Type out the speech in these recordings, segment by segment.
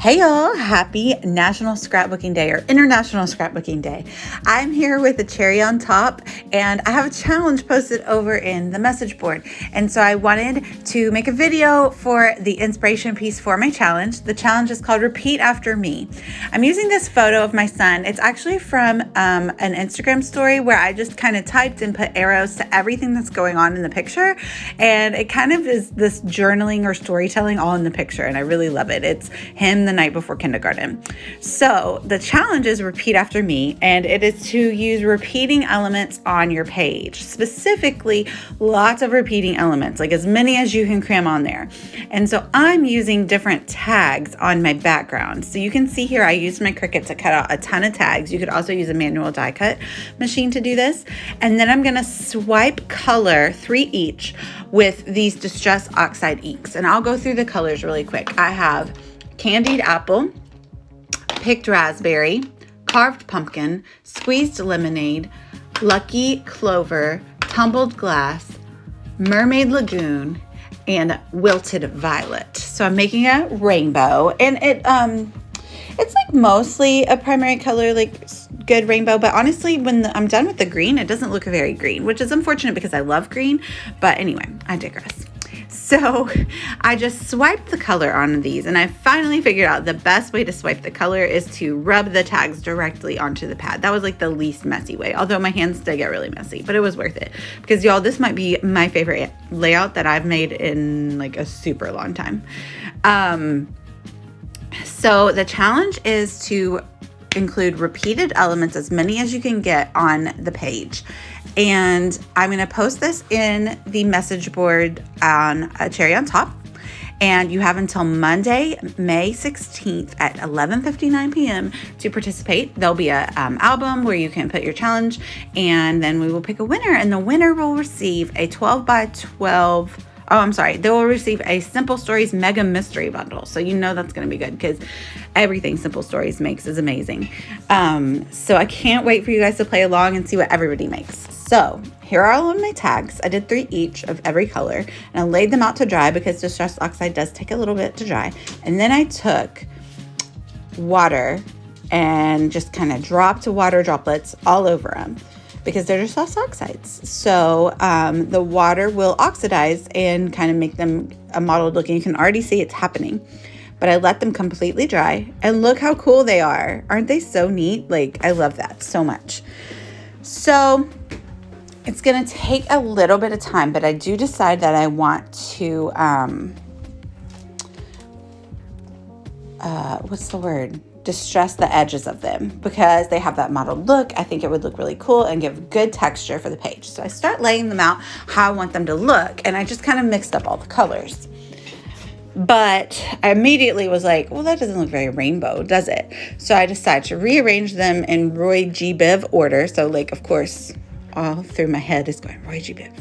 Hey y'all, happy National Scrapbooking Day or International Scrapbooking Day. I'm here with a cherry on top and I have a challenge posted over in the message board. And so I wanted to make a video for the inspiration piece for my challenge. The challenge is called Repeat After Me. I'm using this photo of my son. It's actually from an Instagram story where I just kind of typed and put arrows to everything that's going on in the picture. And it kind of is this journaling or storytelling all in the picture. And I really love it. It's him the night before kindergarten. So the challenge is repeat after me, and it is to use repeating elements on your page, specifically lots of repeating elements, like as many as you can cram on there. And so I'm using different tags on my background. So you can see here, I used my Cricut to cut out a ton of tags. You could also use a manual die cut machine to do this. And then I'm going to swipe color 3 each with these Distress Oxide inks. And I'll go through the colors really quick. I have candied apple, picked raspberry, carved pumpkin, squeezed lemonade, lucky clover, tumbled glass, mermaid lagoon, and wilted violet. So I'm making a rainbow, and it's like mostly a primary color, like good rainbow, but honestly, when I'm done with the green, it doesn't look very green, which is unfortunate because I love green, but anyway, I digress. So I just swiped the color on these, and I finally figured out the best way to swipe the color is to rub the tags directly onto the pad. That was like the least messy way, although my hands did get really messy, but it was worth it because y'all, this might be my favorite layout that I've made in like a super long time. So the challenge is to include repeated elements, as many as you can get on the page. And I'm going to post this in the message board on a cherry on top. And you have until Monday, May 16th at 11:59 p.m. to participate. There'll be a album where you can put your challenge, and then we will pick a winner. And the winner will receive a 12 by 12. They will receive a Simple Stories Mega Mystery Bundle. So you know that's going to be good because everything Simple Stories makes is amazing. So I can't wait for you guys to play along and see what everybody makes. So here are all of my tags. I did 3 each of every color, and I laid them out to dry because Distress Oxide does take a little bit to dry. And then I took water and just kind of dropped water droplets all over them, because they're Distress Oxides. So the water will oxidize and kind of make them a mottled looking. You can already see it's happening. But I let them completely dry. And look how cool they are. Aren't they so neat? Like, I love that so much. So it's going to take a little bit of time, but I do decide that I want to, distress the edges of them because they have that mottled look. I think it would look really cool and give good texture for the page. So I start laying them out how I want them to look, and I just kind of mixed up all the colors. But I immediately was like, well, that doesn't look very rainbow, does it? So I decided to rearrange them in Roy G. Biv order. So like, of course, all through my head is going Roy G. Biv,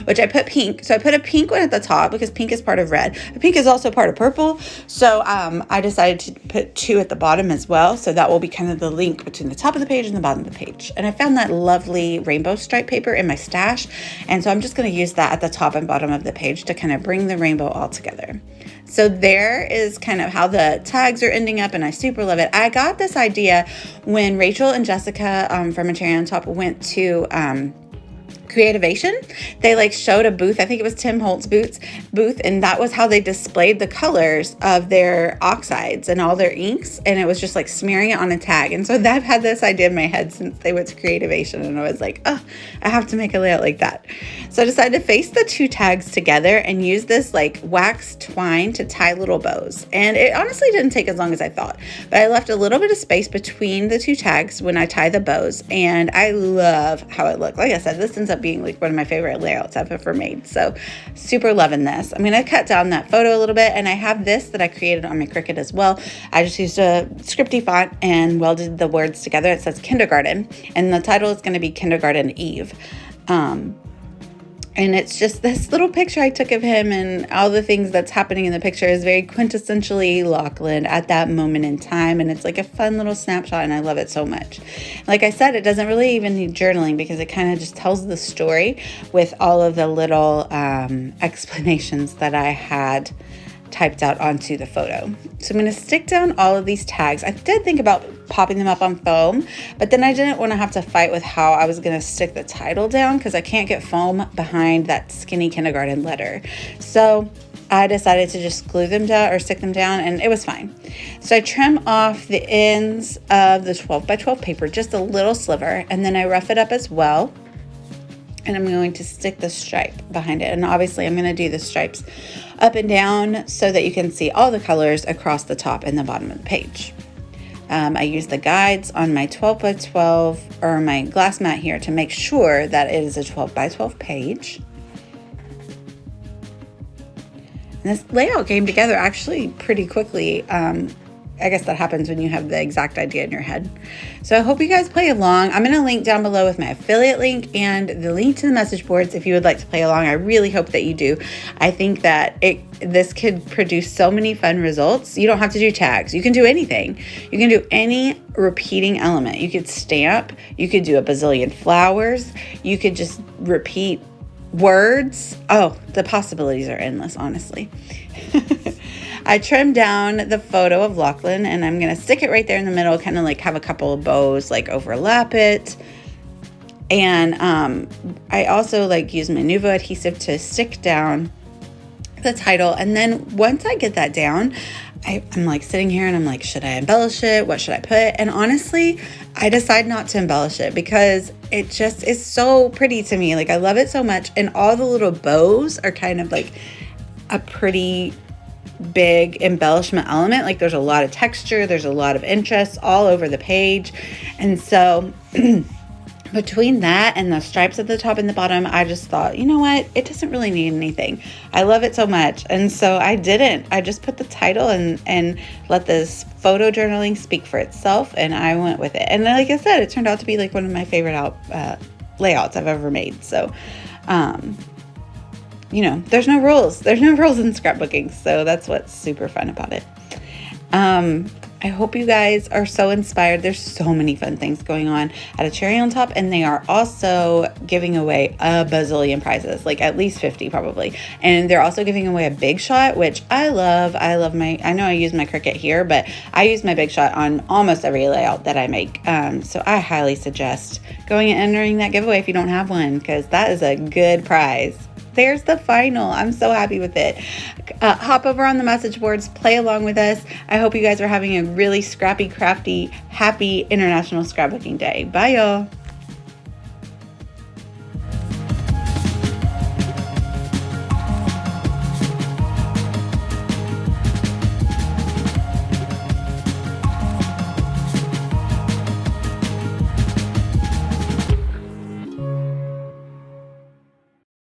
which I put pink. So I put a pink one at the top because pink is part of red. The pink is also part of purple. So I decided to put 2 at the bottom as well. So that will be kind of the link between the top of the page and the bottom of the page. And I found that lovely rainbow stripe paper in my stash. And so I'm just going to use that at the top and bottom of the page to kind of bring the rainbow all together. So there is kind of how the tags are ending up, and I super love it. I got this idea when Rachel and Jessica from A Cherry on Top went to Creativation. They like showed a booth. I think it was Tim Holtz booth, and that was how they displayed the colors of their oxides and all their inks, and it was just like smearing it on a tag. And so I've had this idea in my head since they went to Creativation, and I was like, oh, I have to make a layout like that. So I decided to face the 2 tags together and use this like wax twine to tie little bows. And it honestly didn't take as long as I thought, but I left a little bit of space between the 2 tags when I tie the bows, and I love how it looked. Like I said, this ends up being like one of my favorite layouts I've ever made. So super loving this. I'm going to cut down that photo a little bit, and I have this that I created on my Cricut as well. I just used a scripty font and welded the words together. It says kindergarten, and the title is going to be Kindergarten Eve. And it's just this little picture I took of him, and all the things that's happening in the picture is very quintessentially Lachlan at that moment in time. And it's like a fun little snapshot, and I love it so much. Like I said, it doesn't really even need journaling because it kind of just tells the story with all of the little explanations that I had typed out onto the photo. So I'm going to stick down all of these tags. I did think about popping them up on foam, but then I didn't want to have to fight with how I was going to stick the title down because I can't get foam behind that skinny kindergarten letter. So I decided to just glue them down or stick them down, and it was fine. So I trim off the ends of the 12 by 12 paper, just a little sliver, and then I rough it up as well. And I'm going to stick the stripe behind it. And obviously I'm going to do the stripes up and down so that you can see all the colors across the top and the bottom of the page. I use the guides on my 12 by 12 or my glass mat here to make sure that it is a 12 by 12 page. And this layout came together actually pretty quickly. I guess that happens when you have the exact idea in your head. So I hope you guys play along. I'm going to link down below with my affiliate link and the link to the message boards if you would like to play along. I really hope that you do. I think that this could produce so many fun results. You don't have to do tags. You can do anything. You can do any repeating element. You could stamp. You could do a bazillion flowers. You could just repeat words. Oh, the possibilities are endless, honestly. I trimmed down the photo of Lachlan and I'm going to stick it right there in the middle, kind of like have a couple of bows like overlap it. And I also like use my Nuvo adhesive to stick down the title. And then once I get that down, I'm like sitting here and I'm like, should I embellish it? What should I put? And honestly, I decide not to embellish it because it just is so pretty to me. Like I love it so much. And all the little bows are kind of like a pretty big embellishment element. Like there's a lot of texture, there's a lot of interest all over the page. And so between that and the stripes at the top and the bottom, I just thought, you know what? It doesn't really need anything. I love it so much. And so I didn't. I just put the title and let this photo journaling speak for itself. And I went with it. And like I said, it turned out to be like one of my favorite layouts I've ever made. So, you know, there's no rules. There's no rules in scrapbooking. So that's what's super fun about it. I hope you guys are so inspired. There's so many fun things going on at A Cherry on Top, and they are also giving away a bazillion prizes, like at least 50 probably. And they're also giving away a Big Shot, which I love. I know I use my Cricut here, but I use my Big Shot on almost every layout that I make. So I highly suggest going and entering that giveaway if you don't have one, because that is a good prize. There's the final. I'm so happy with it. Hop over on the message boards, play along with us. I hope you guys are having a really scrappy, crafty, happy International Scrapbooking Day. Bye, y'all.